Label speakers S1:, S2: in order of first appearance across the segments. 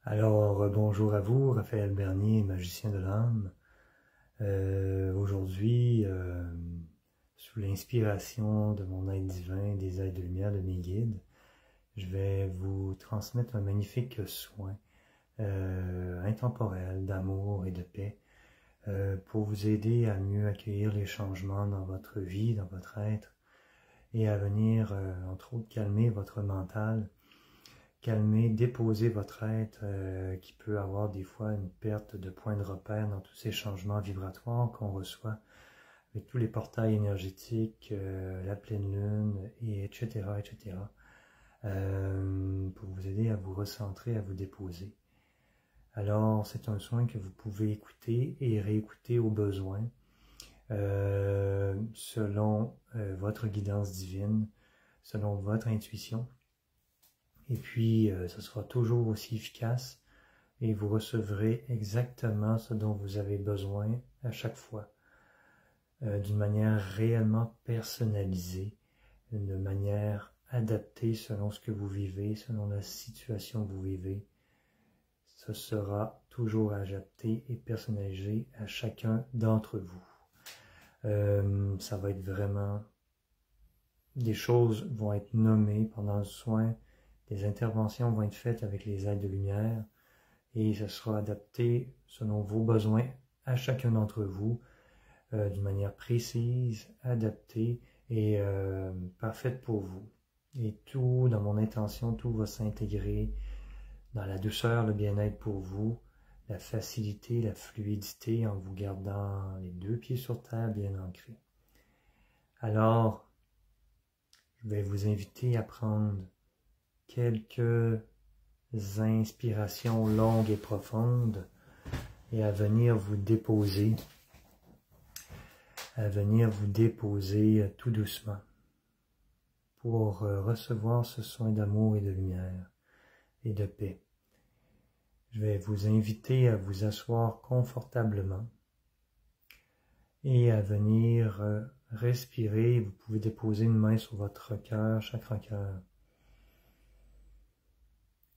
S1: Alors, bonjour à vous, Raphaël Bernier, magicien de l'âme. Aujourd'hui, sous l'inspiration de mon aide divin, des aides de lumière, de mes guides, je vais vous transmettre un magnifique soin intemporel d'amour et de paix pour vous aider à mieux accueillir les changements dans votre vie, dans votre être, et à venir, entre autres, calmer votre mental, calmer, déposer votre être qui peut avoir des fois une perte de point de repère dans tous ces changements vibratoires qu'on reçoit avec tous les portails énergétiques, la pleine lune, et etc., etc., pour vous aider à vous recentrer, à vous déposer. Alors, c'est un soin que vous pouvez écouter et réécouter au besoin, selon votre guidance divine, selon votre intuition. Et puis, ce sera toujours aussi efficace et vous recevrez exactement ce dont vous avez besoin à chaque fois, d'une manière réellement personnalisée, d'une manière adaptée selon ce que vous vivez, selon la situation que vous vivez. Ce sera toujours adapté et personnalisé à chacun d'entre vous. Ça va être vraiment... Des choses vont être nommées pendant le soin. Les interventions vont être faites avec les aides de lumière et ce sera adapté selon vos besoins à chacun d'entre vous d'une manière précise, adaptée et parfaite pour vous. Et tout, dans mon intention, tout va s'intégrer dans la douceur, le bien-être pour vous, la facilité, la fluidité en vous gardant les deux pieds sur terre bien ancrés. Alors, je vais vous inviter à prendre quelques inspirations longues et profondes et à venir vous déposer tout doucement pour recevoir ce soin d'amour et de lumière et de paix. Je vais vous inviter à vous asseoir confortablement et à venir respirer. Vous pouvez déposer une main sur votre cœur, chakra cœur.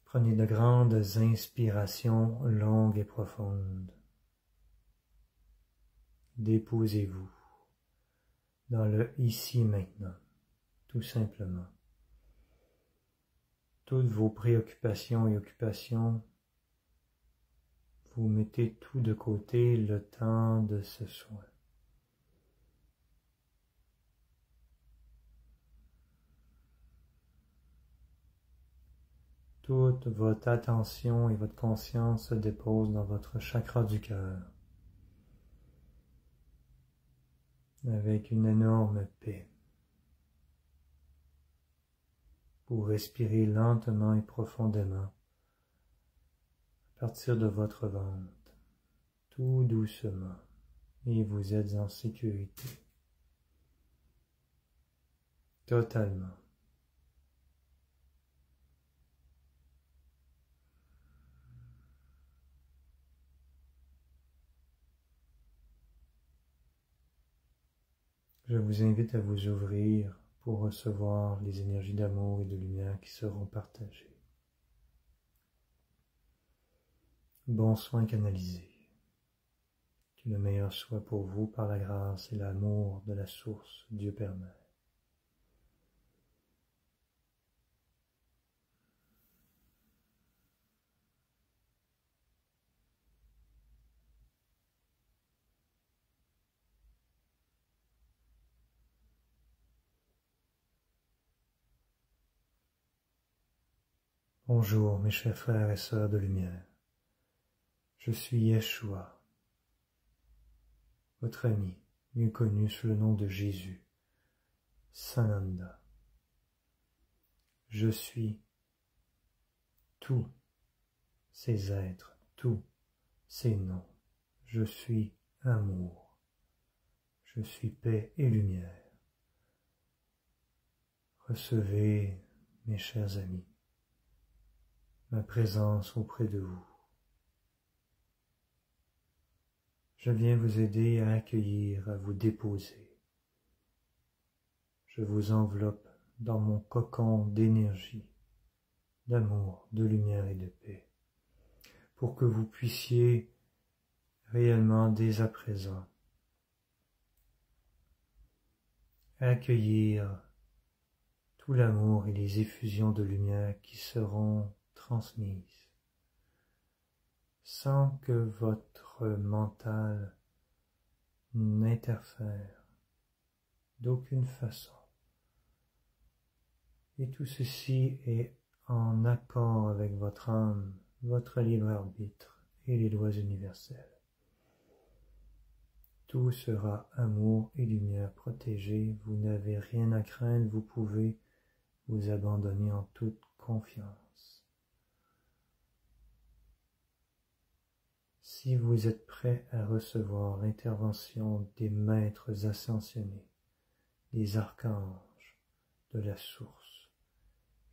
S1: Prenez de grandes inspirations longues et profondes. Déposez-vous dans le ici et maintenant, tout simplement. Toutes vos préoccupations et occupations, vous mettez tout de côté le temps de ce soin. Toute votre attention et votre conscience se déposent dans votre chakra du cœur, avec une énorme paix. Vous respirez lentement et profondément à partir de votre ventre, tout doucement, et vous êtes en sécurité, totalement. Je vous invite à vous ouvrir pour recevoir les énergies d'amour et de lumière qui seront partagées. Bon soin canalisé. Que le meilleur soit pour vous par la grâce et l'amour de la source, Dieu Père Mère. Bonjour mes chers frères et sœurs de lumière. Je suis Yeshua, votre ami, mieux connu sous le nom de Jésus, Sananda. Je suis tous ces êtres, tous ces noms. Je suis amour. Je suis paix et lumière. Recevez, mes chers amis, ma présence auprès de vous. Je viens vous aider à accueillir, à vous déposer. Je vous enveloppe dans mon cocon d'énergie, d'amour, de lumière et de paix. pour que vous puissiez réellement dès à présent accueillir tout l'amour et les effusions de lumière qui seront transmises, sans que votre mental n'interfère d'aucune façon. Et tout ceci est en accord avec votre âme, votre libre arbitre et les lois universelles. Tout sera amour et lumière protégée, vous n'avez rien à craindre, vous pouvez vous abandonner en toute confiance. Si vous êtes prêt à recevoir l'intervention des maîtres ascensionnés, des archanges, de la source,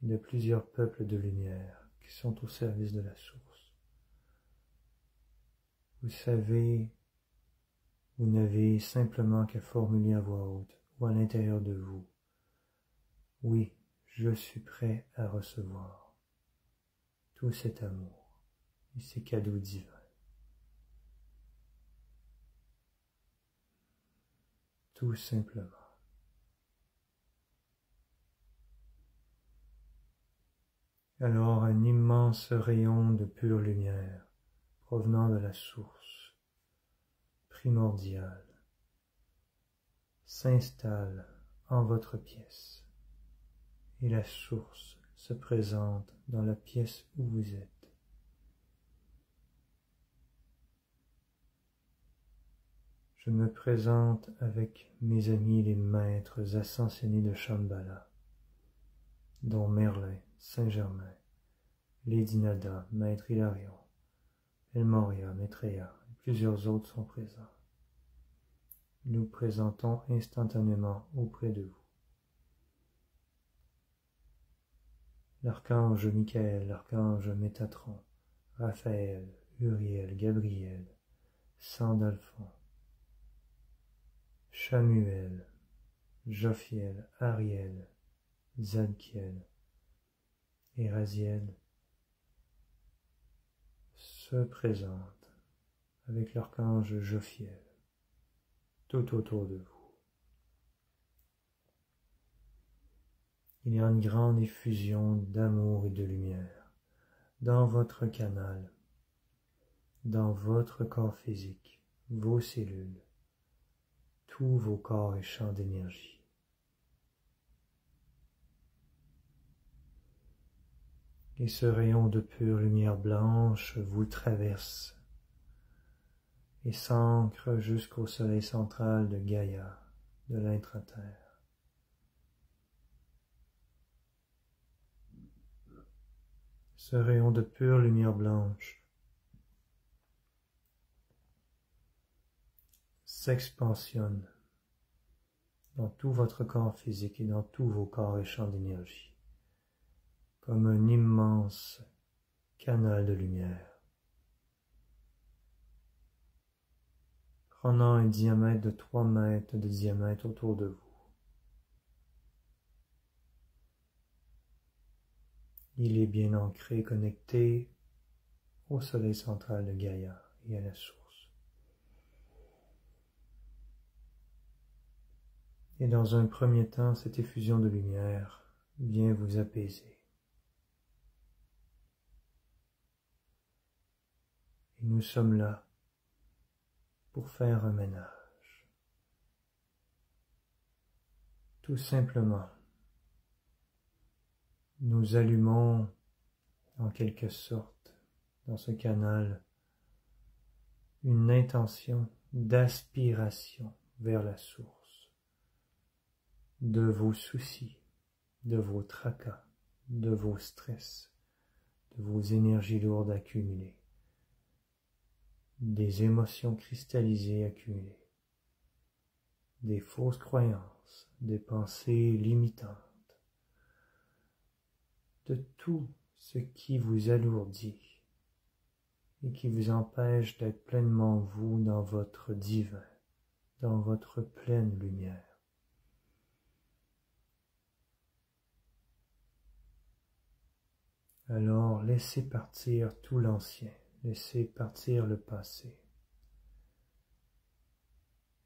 S1: et de plusieurs peuples de lumière qui sont au service de la source, vous savez, vous n'avez simplement qu'à formuler à voix haute ou à l'intérieur de vous: oui, je suis prêt à recevoir tout cet amour et ces cadeaux divins. Tout simplement. Alors un immense rayon de pure lumière provenant de la source primordiale s'installe en votre pièce et la source se présente dans la pièce où vous êtes. Je me présente avec mes amis les maîtres ascensionnés de Shambhala, dont Merlin, Saint-Germain, Lady Nada, Maître Hilarion, El Morya, Maitreya et plusieurs autres sont présents. Nous présentons instantanément auprès de vous l'archange Michael, l'archange Métatron, Raphaël, Uriel, Gabriel, Sandalphon, Chamuel, Jophiel, Ariel, Zadkiel et Raziel se présentent avec l'archange Jophiel tout autour de vous. Il y a une grande effusion d'amour et de lumière dans votre canal, dans votre corps physique, vos cellules, tous vos corps et champs d'énergie. Et ce rayon de pure lumière blanche vous traverse et s'ancre jusqu'au soleil central de Gaïa, de l'intra-terre. Ce rayon de pure lumière blanche s'expansionne dans tout votre corps physique et dans tous vos corps et champs d'énergie, comme un immense canal de lumière, prenant un diamètre de 3 mètres de diamètre autour de vous. Il est bien ancré, connecté au soleil central de Gaïa et à la source. Et dans un premier temps, cette effusion de lumière vient vous apaiser. Et nous sommes là pour faire un ménage. Tout simplement, nous allumons en quelque sorte dans ce canal une intention d'aspiration vers la source de vos soucis, de vos tracas, de vos stress, de vos énergies lourdes accumulées, des émotions cristallisées accumulées, des fausses croyances, des pensées limitantes, de tout ce qui vous alourdit et qui vous empêche d'être pleinement vous dans votre divin, dans votre pleine lumière. Alors laissez partir tout l'ancien, Laissez partir le passé.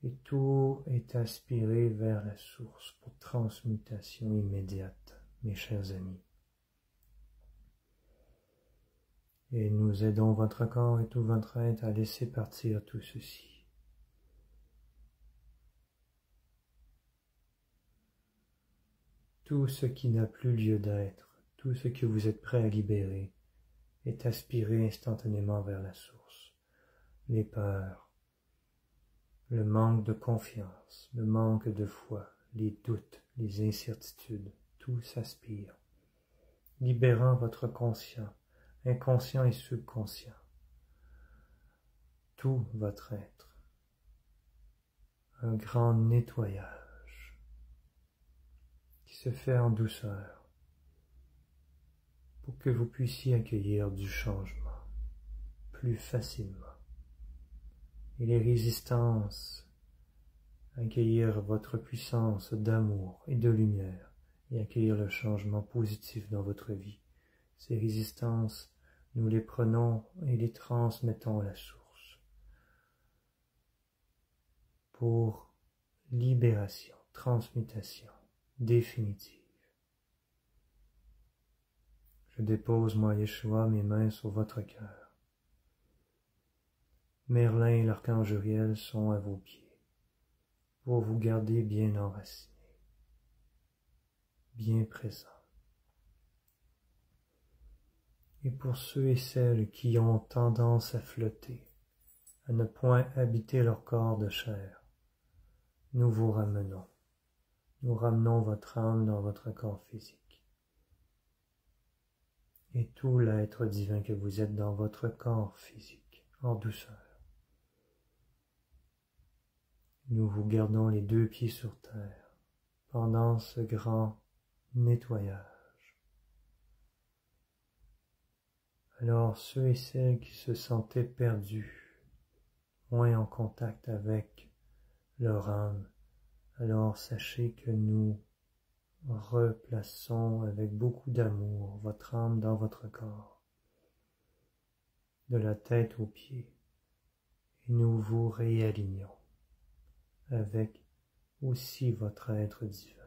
S1: Et tout est aspiré vers la source pour transmutation immédiate, mes chers amis. Et nous aidons votre corps et tout votre être à laisser partir tout ceci. Tout ce qui n'a plus lieu d'être, tout ce que vous êtes prêt à libérer, est aspiré instantanément vers la source. Les peurs, le manque de confiance, le manque de foi, les doutes, les incertitudes, tout s'aspire, libérant votre conscient, inconscient et subconscient, tout votre être. Un grand nettoyage qui se fait en douceur pour que vous puissiez accueillir du changement plus facilement. Et les résistances, accueillir votre puissance d'amour et de lumière et accueillir le changement positif dans votre vie. Ces résistances, nous les prenons et les transmettons à la source pour libération, transmutation définitive. Je dépose, moi, Yeshua, mes mains sur votre cœur. Merlin et l'archange Uriel sont à vos pieds pour vous garder bien enracinés, bien présents. Et pour ceux et celles qui ont tendance à flotter, à ne point habiter leur corps de chair, nous vous ramenons. Nous ramenons votre âme dans votre corps physique. Et tout l'être divin que vous êtes dans votre corps physique, en douceur. Nous vous gardons les 2 pieds sur terre pendant ce grand nettoyage. Alors ceux et celles qui se sentaient perdus, moins en contact avec leur âme, alors sachez que nous replaçons avec beaucoup d'amour votre âme dans votre corps, de la tête aux pieds, et nous vous réalignons avec aussi votre être divin,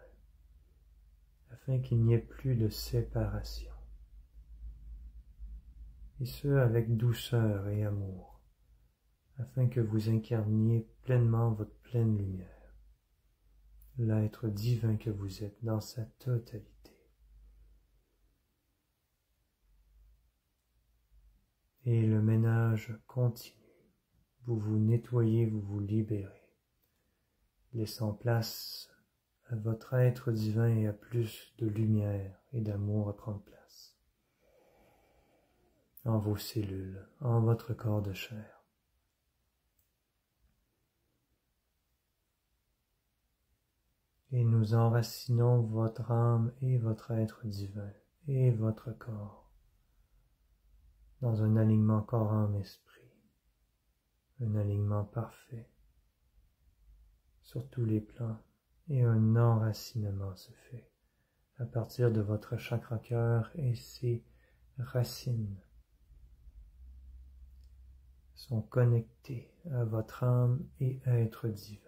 S1: afin qu'il n'y ait plus de séparation, et ce avec douceur et amour, afin que vous incarniez pleinement votre pleine lumière, l'être divin que vous êtes dans sa totalité. Et le ménage continue, vous vous nettoyez, vous vous libérez, laissant place à votre être divin et à plus de lumière et d'amour à prendre place en vos cellules, en votre corps de chair. Et nous enracinons votre âme et votre être divin et votre corps dans un alignement corps-âme-esprit, un alignement parfait sur tous les plans, et un enracinement se fait à partir de votre chakra cœur, et ses racines sont connectées à votre âme et être divin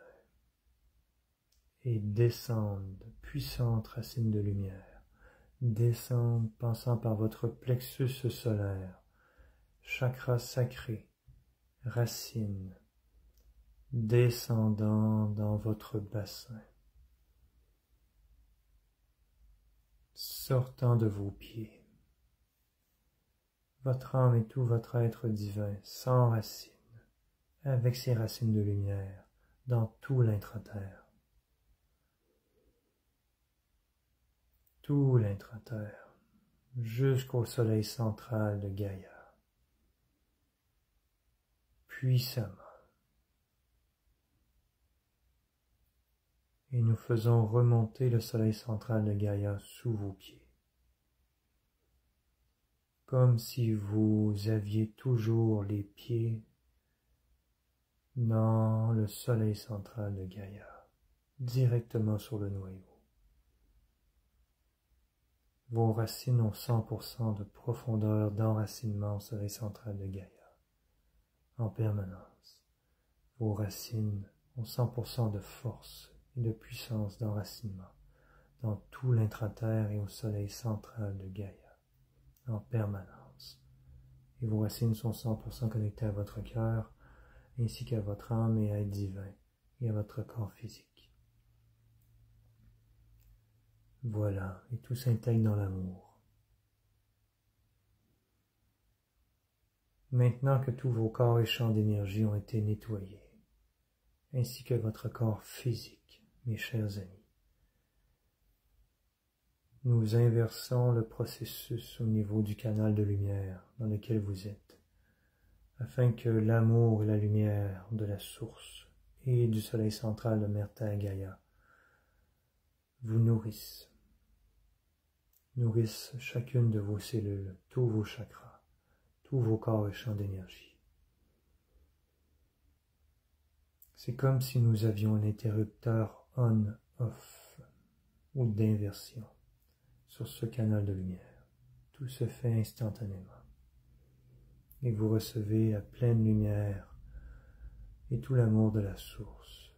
S1: et descendent, puissantes racines de lumière, descendent passant par votre plexus solaire, chakra sacré, racine, descendant dans votre bassin, sortant de vos pieds. Votre âme et tout votre être divin s'enracinent avec ses racines de lumière dans tout l'intraterre. Tout l'intraterre, jusqu'au soleil central de Gaïa. Puissamment. Et nous faisons remonter le soleil central de Gaïa sous vos pieds, comme si vous aviez toujours les pieds dans le soleil central de Gaïa, directement sur le noyau. Vos racines ont 100% de profondeur d'enracinement au soleil central de Gaïa. en permanence. Vos racines ont 100% de force et de puissance d'enracinement dans tout l'intraterre et au soleil central de Gaïa, en permanence. Et vos racines sont 100% connectées à votre cœur, ainsi qu'à votre âme et être divin, et à votre corps physique. Voilà, et tout s'intègre dans l'amour. Maintenant que tous vos corps et champs d'énergie ont été nettoyés, ainsi que votre corps physique, mes chers amis, nous inversons le processus au niveau du canal de lumière dans lequel vous êtes, afin que l'amour et la lumière de la source et du soleil central de Mère Terre Gaïa vous nourrissent chacune de vos cellules, tous vos chakras, tous vos corps et champs d'énergie. C'est comme si nous avions un interrupteur on-off ou d'inversion sur ce canal de lumière. Tout se fait instantanément. Et vous recevez la pleine lumière et tout l'amour de la source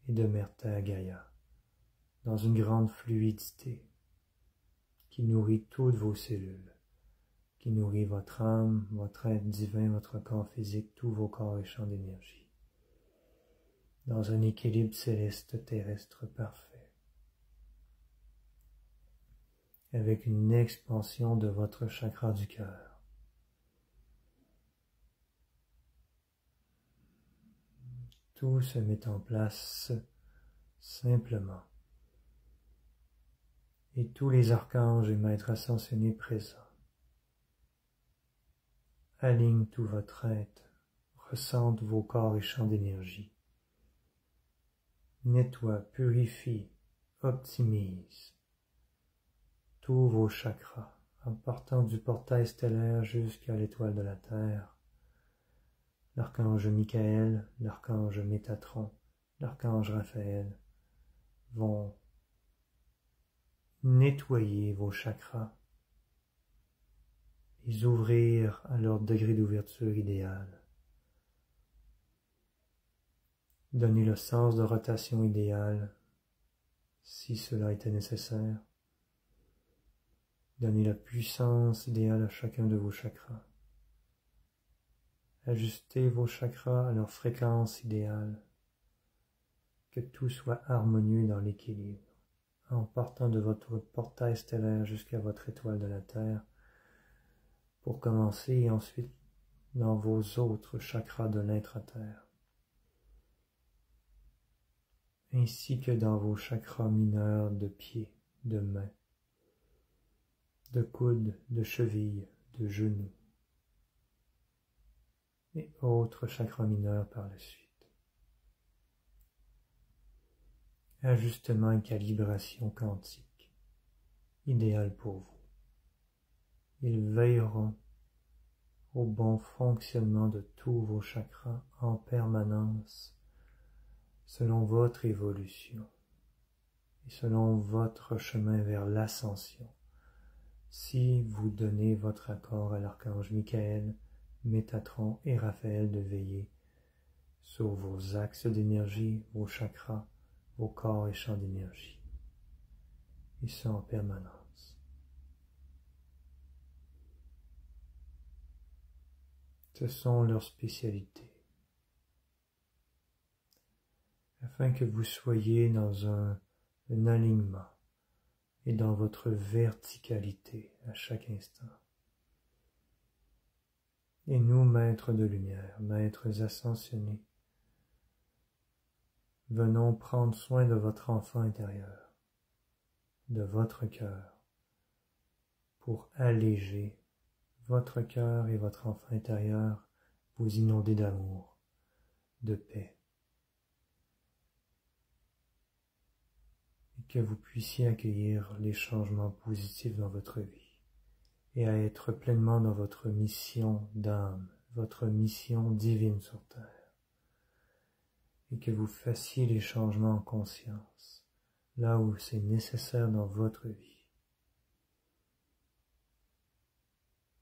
S1: et de Mère Terre Gaïa dans une grande fluidité qui nourrit toutes vos cellules, qui nourrit votre âme, votre être divin, votre corps physique, tous vos corps et champs d'énergie, dans un équilibre céleste terrestre parfait, avec une expansion de votre chakra du cœur. Tout se met en place simplement. Et tous les archanges et maîtres ascensionnés présents alignent tout votre être, ressentent vos corps et champs d'énergie, nettoient, purifient, optimisent tous vos chakras en partant du portail stellaire jusqu'à l'étoile de la Terre. L'archange Michael, l'archange Métatron, l'archange Raphaël vont nettoyer vos chakras, les ouvrir à leur degré d'ouverture idéal, donner le sens de rotation idéal si cela était nécessaire, donner la puissance idéale à chacun de vos chakras, ajuster vos chakras à leur fréquence idéale, que tout soit harmonieux dans l'équilibre, en partant de votre portail stellaire jusqu'à votre étoile de la Terre, pour commencer et ensuite dans vos autres chakras de l'intra-terre, ainsi que dans vos chakras mineurs de pieds, de mains, de coudes, de chevilles, de genoux, et autres chakras mineurs par la suite. Ajustement et calibration quantique, idéal pour vous. Ils veilleront au bon fonctionnement de tous vos chakras en permanence, selon votre évolution et selon votre chemin vers l'ascension, si vous donnez votre accord à l'archange Michael, Métatron et Raphaël de veiller sur vos axes d'énergie, vos chakras, vos corps et champs d'énergie, et ce en permanence. Ce sont leurs spécialités, afin que vous soyez dans un alignement et dans votre verticalité à chaque instant. Et nous, maîtres de lumière, maîtres ascensionnés, venons prendre soin de votre enfant intérieur, de votre cœur, pour alléger votre cœur et votre enfant intérieur, vous inonder d'amour, de paix, et que vous puissiez accueillir les changements positifs dans votre vie, et à être pleinement dans votre mission d'âme, votre mission divine sur terre, et que vous fassiez les changements en conscience, là où c'est nécessaire dans votre vie.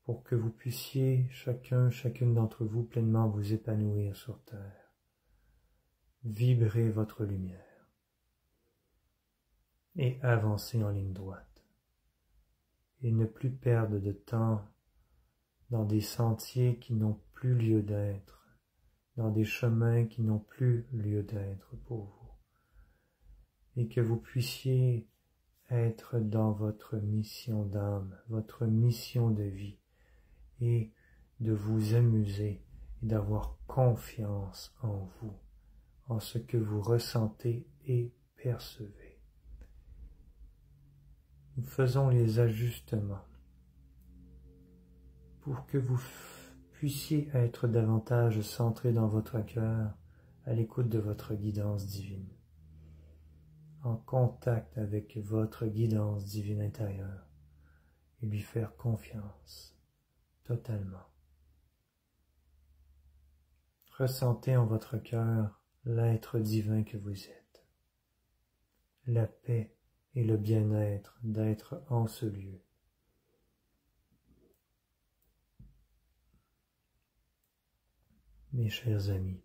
S1: pour que vous puissiez, chacune d'entre vous, pleinement vous épanouir sur terre. Vibrer votre lumière et avancer en ligne droite. Et ne plus perdre de temps dans des sentiers qui n'ont plus lieu d'être, dans des chemins qui n'ont plus lieu d'être pour vous. Et que vous puissiez être dans votre mission d'âme, votre mission de vie, et de vous amuser et d'avoir confiance en vous, en ce que vous ressentez et percevez. Nous faisons les ajustements pour que vous puissiez être davantage centré dans votre cœur, à l'écoute de votre guidance divine, en contact avec votre guidance divine intérieure, et lui faire confiance totalement. Ressentez en votre cœur l'être divin que vous êtes, la paix et le bien-être d'être en ce lieu. Mes chers amis,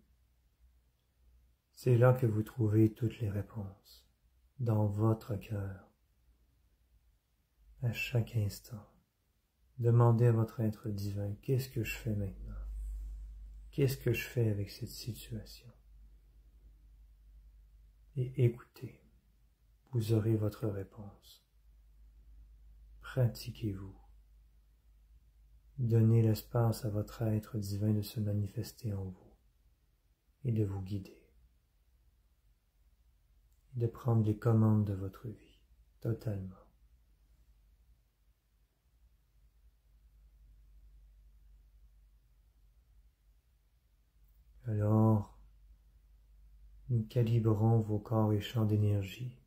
S1: c'est là que vous trouvez toutes les réponses, dans votre cœur, à chaque instant. Demandez à votre être divin, qu'est-ce que je fais maintenant? Qu'est-ce que je fais avec cette situation? Et écoutez, vous aurez votre réponse. Pratiquez-vous. Donnez l'espace à votre être divin de se manifester en vous et de vous guider. Et de prendre les commandes de votre vie, totalement. Alors, nous calibrons vos corps et champs d'énergie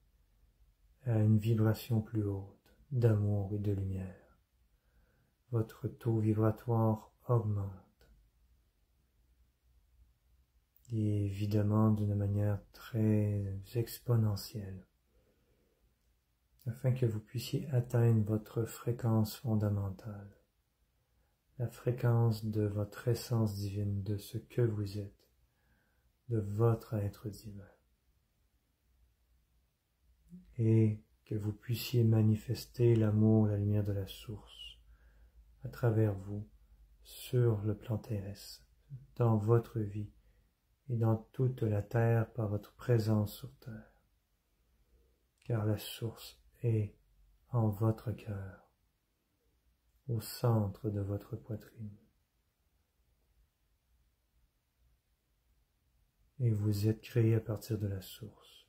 S1: à une vibration plus haute, d'amour et de lumière. Votre taux vibratoire augmente. Et évidemment d'une manière très exponentielle, afin que vous puissiez atteindre votre fréquence fondamentale, la fréquence de votre essence divine, de ce que vous êtes, de votre être divin. Et que vous puissiez manifester l'amour, la lumière de la source, à travers vous, sur le plan terrestre, dans votre vie et dans toute la terre par votre présence sur terre. Car la source est en votre cœur, au centre de votre poitrine. Et vous êtes créé à partir de la source,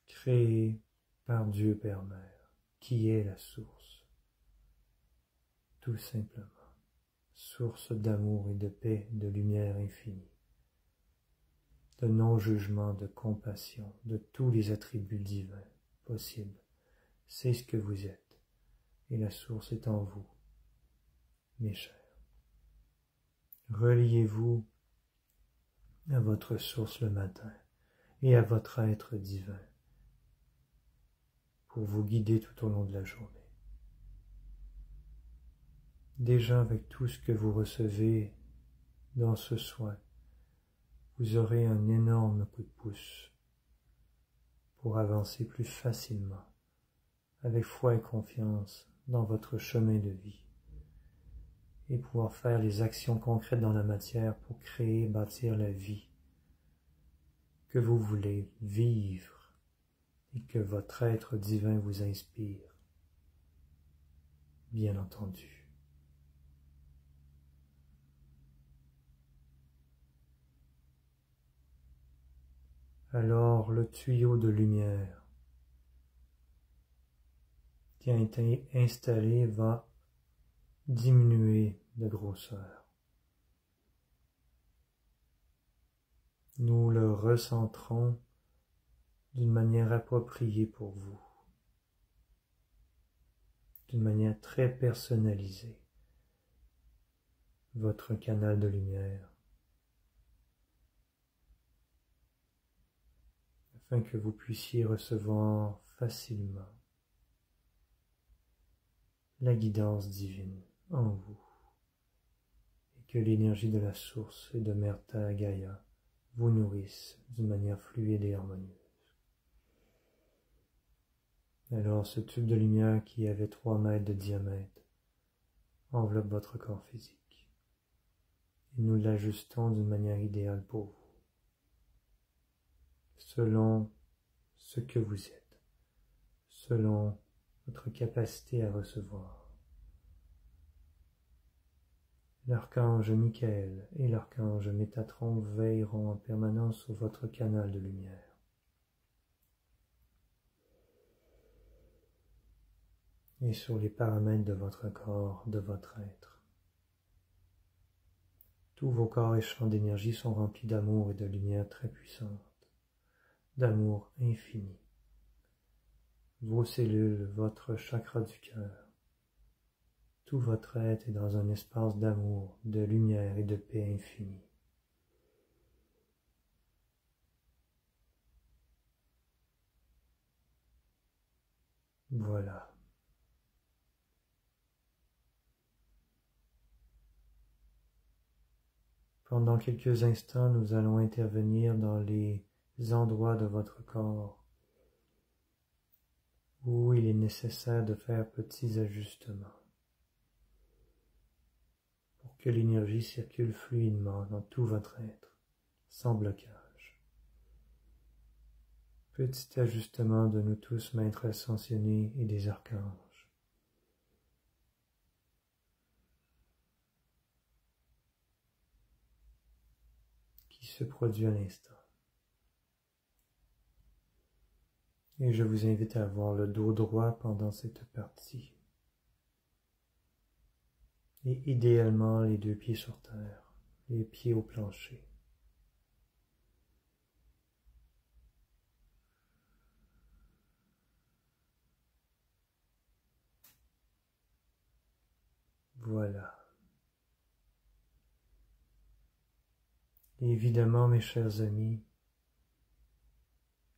S1: créé par Dieu Père Mère, qui est la source, tout simplement, source d'amour et de paix, de lumière infinie, de non-jugement, de compassion, de tous les attributs divins possibles. C'est ce que vous êtes, et la source est en vous, mes chers. Reliez-vous à votre source le matin et à votre être divin pour vous guider tout au long de la journée. Déjà avec tout ce que vous recevez dans ce soin, vous aurez un énorme coup de pouce pour avancer plus facilement, avec foi et confiance dans votre chemin de vie, et pouvoir faire les actions concrètes dans la matière pour créer et bâtir la vie que vous voulez vivre et que votre être divin vous inspire, bien entendu. Alors le tuyau de lumière qui a été installé va diminuer de grosseur. Nous le recentrons d'une manière appropriée pour vous, d'une manière très personnalisée, votre canal de lumière, afin que vous puissiez recevoir facilement la guidance divine en vous, et que l'énergie de la source et de Mère Terre Gaïa vous nourrisse d'une manière fluide et harmonieuse. Alors ce tube de lumière qui avait 3 mètres de diamètre enveloppe votre corps physique et nous l'ajustons d'une manière idéale pour vous, selon ce que vous êtes, selon votre capacité à recevoir. L'archange Michael et l'archange Métatron veilleront en permanence sur votre canal de lumière. Et sur les paramètres de votre corps, de votre être. Tous vos corps et champs d'énergie sont remplis d'amour et de lumière très puissante, d'amour infini. Vos cellules, votre chakra du cœur, tout votre être est dans un espace d'amour, de lumière et de paix infinie. Voilà. Pendant quelques instants, nous allons intervenir dans les endroits de votre corps où il est nécessaire de faire petits ajustements pour que l'énergie circule fluidement dans tout votre être, sans blocage. Petit ajustement de nous tous, maîtres ascensionnés et des archanges. Qui se produit à l'instant. Et je vous invite à avoir le dos droit pendant cette partie. Et idéalement les 2 pieds sur terre, les pieds au plancher. Voilà. Et évidemment, mes chers amis,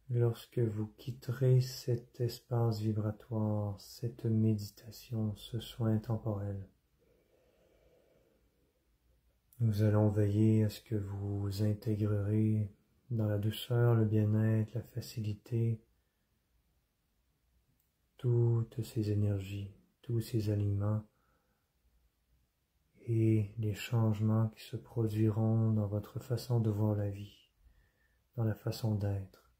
S1: lorsque vous quitterez cet espace vibratoire, cette méditation, ce soin temporel, nous allons veiller à ce que vous intégrerez dans la douceur, le bien-être, la facilité, toutes ces énergies, tous ces aliments et les changements qui se produiront dans votre façon de voir la vie, dans la façon d'être.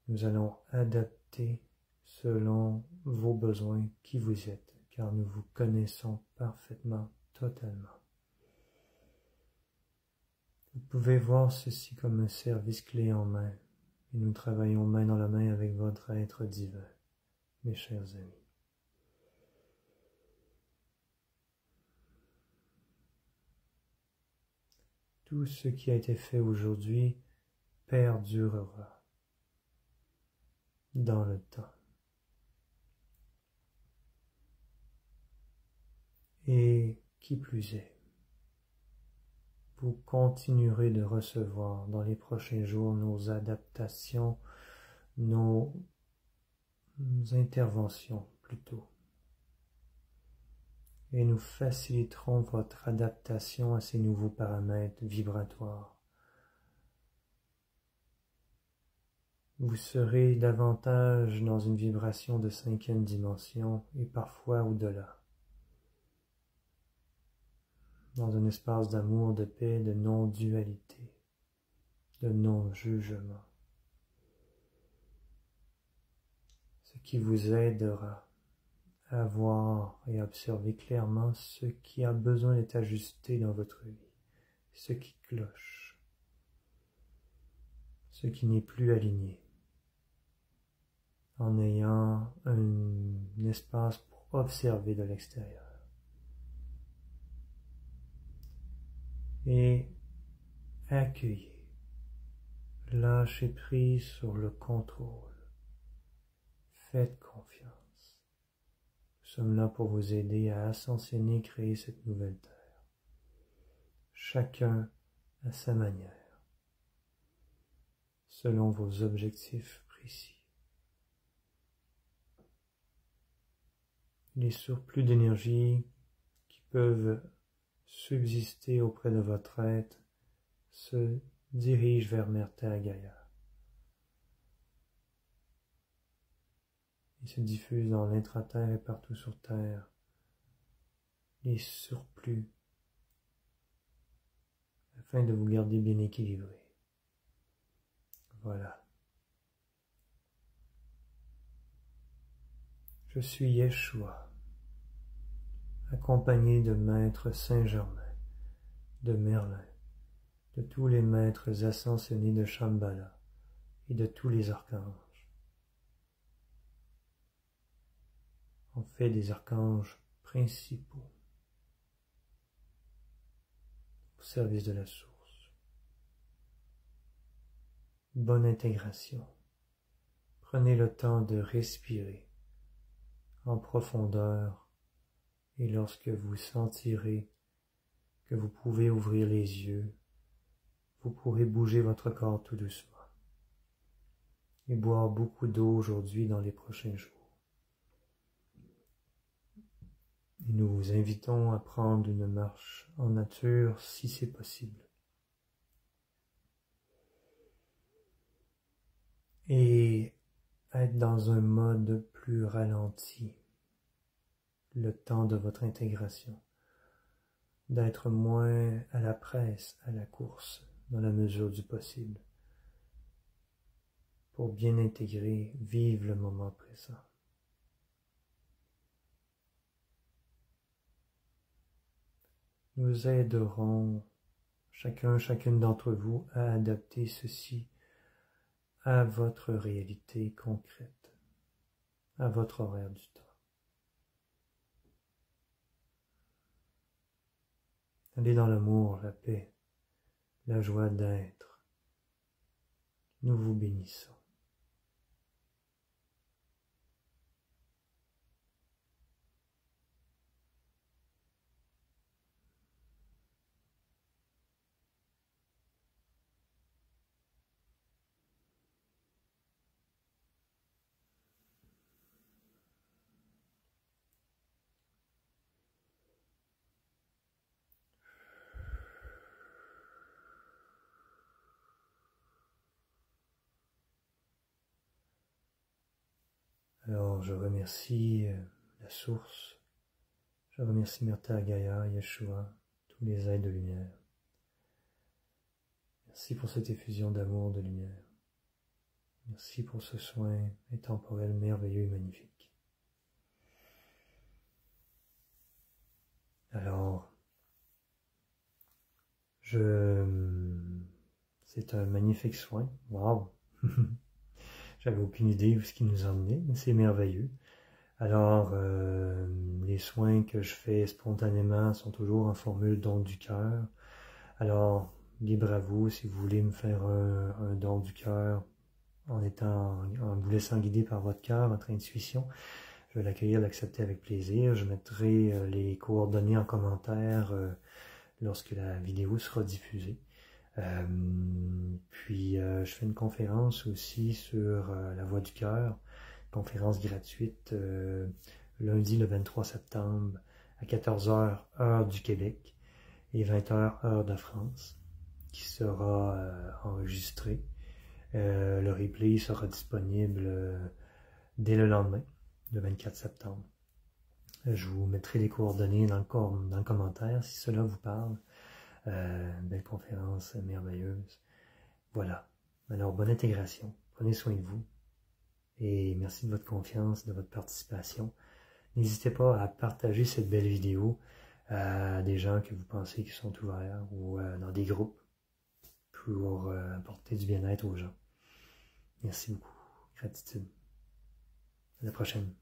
S1: Nous allons adapter selon vos besoins qui vous êtes, car nous vous connaissons parfaitement, totalement. Vous pouvez voir ceci comme un service clé en main, et nous travaillons main dans la main avec votre être divin, mes chers amis. Tout ce qui a été fait aujourd'hui perdurera dans le temps. Et qui plus est, vous continuerez de recevoir dans les prochains jours nos adaptations, nos interventions plutôt. Et nous faciliterons votre adaptation à ces nouveaux paramètres vibratoires. Vous serez davantage dans une vibration de 5e dimension et parfois au-delà. Dans un espace d'amour, de paix, de non-dualité, de non-jugement. Ce qui vous aidera à voir et à observer clairement ce qui a besoin d'être ajusté dans votre vie, ce qui cloche, ce qui n'est plus aligné, en ayant un espace pour observer de l'extérieur. Et accueillez, lâchez prise sur le contrôle, faites confiance. Nous sommes là pour vous aider à ascensionner, créer cette nouvelle terre, chacun à sa manière, selon vos objectifs précis. Les surplus d'énergie peuvent subsister auprès de votre être se dirigent vers Mère Terre Gaïa et se diffusent dans l'intra-terre et partout sur Terre les surplus afin de vous garder bien équilibré. Voilà. Je suis Yeshua, accompagné de Maître Saint-Germain, de Merlin, de tous les maîtres ascensionnés de Shambhala et de tous les archanges. En fait des archanges principaux au service de la source. Bonne intégration. Prenez le temps de respirer en profondeur et lorsque vous sentirez que vous pouvez ouvrir les yeux, vous pourrez bouger votre corps tout doucement et boire beaucoup d'eau aujourd'hui dans les prochains jours. Et nous vous invitons à prendre une marche en nature si c'est possible. Et être dans un mode plus ralenti, le temps de votre intégration, d'être moins à la presse, à la course, dans la mesure du possible, pour bien intégrer, vivre le moment présent. Nous aiderons chacune d'entre vous à adapter ceci à votre réalité concrète, à votre horaire du temps. Allez dans l'amour, la paix, la joie d'être. Nous vous bénissons. Alors, je remercie la source, je remercie Mère Terre Gaïa, Yeshua, tous les êtres de lumière. Merci pour cette effusion d'amour, de lumière. Merci pour ce soin intemporel, merveilleux et magnifique. Alors, c'est un magnifique soin. Waouh! J'avais aucune idée de ce qui nous emmenait, mais c'est merveilleux. Alors, les soins que je fais spontanément sont toujours en formule don du cœur. Alors, libre à vous, si vous voulez me faire un don du cœur en vous laissant guider par votre cœur, votre intuition, je vais l'accueillir, l'accepter avec plaisir. Je mettrai les coordonnées en commentaire lorsque la vidéo sera diffusée. Je fais une conférence aussi sur la voix du cœur, conférence gratuite lundi le 23 septembre à 14h heure du Québec et 20h heure de France, qui sera enregistrée. Le replay sera disponible dès le lendemain, le 24 septembre. Je vous mettrai les coordonnées dans le commentaire si cela vous parle. Belle conférence merveilleuse. Voilà. Alors, bonne intégration. Prenez soin de vous. Et merci de votre confiance, de votre participation. N'hésitez pas à partager cette belle vidéo à des gens que vous pensez qui sont ouverts ou dans des groupes pour apporter du bien-être aux gens. Merci beaucoup. Gratitude. À la prochaine.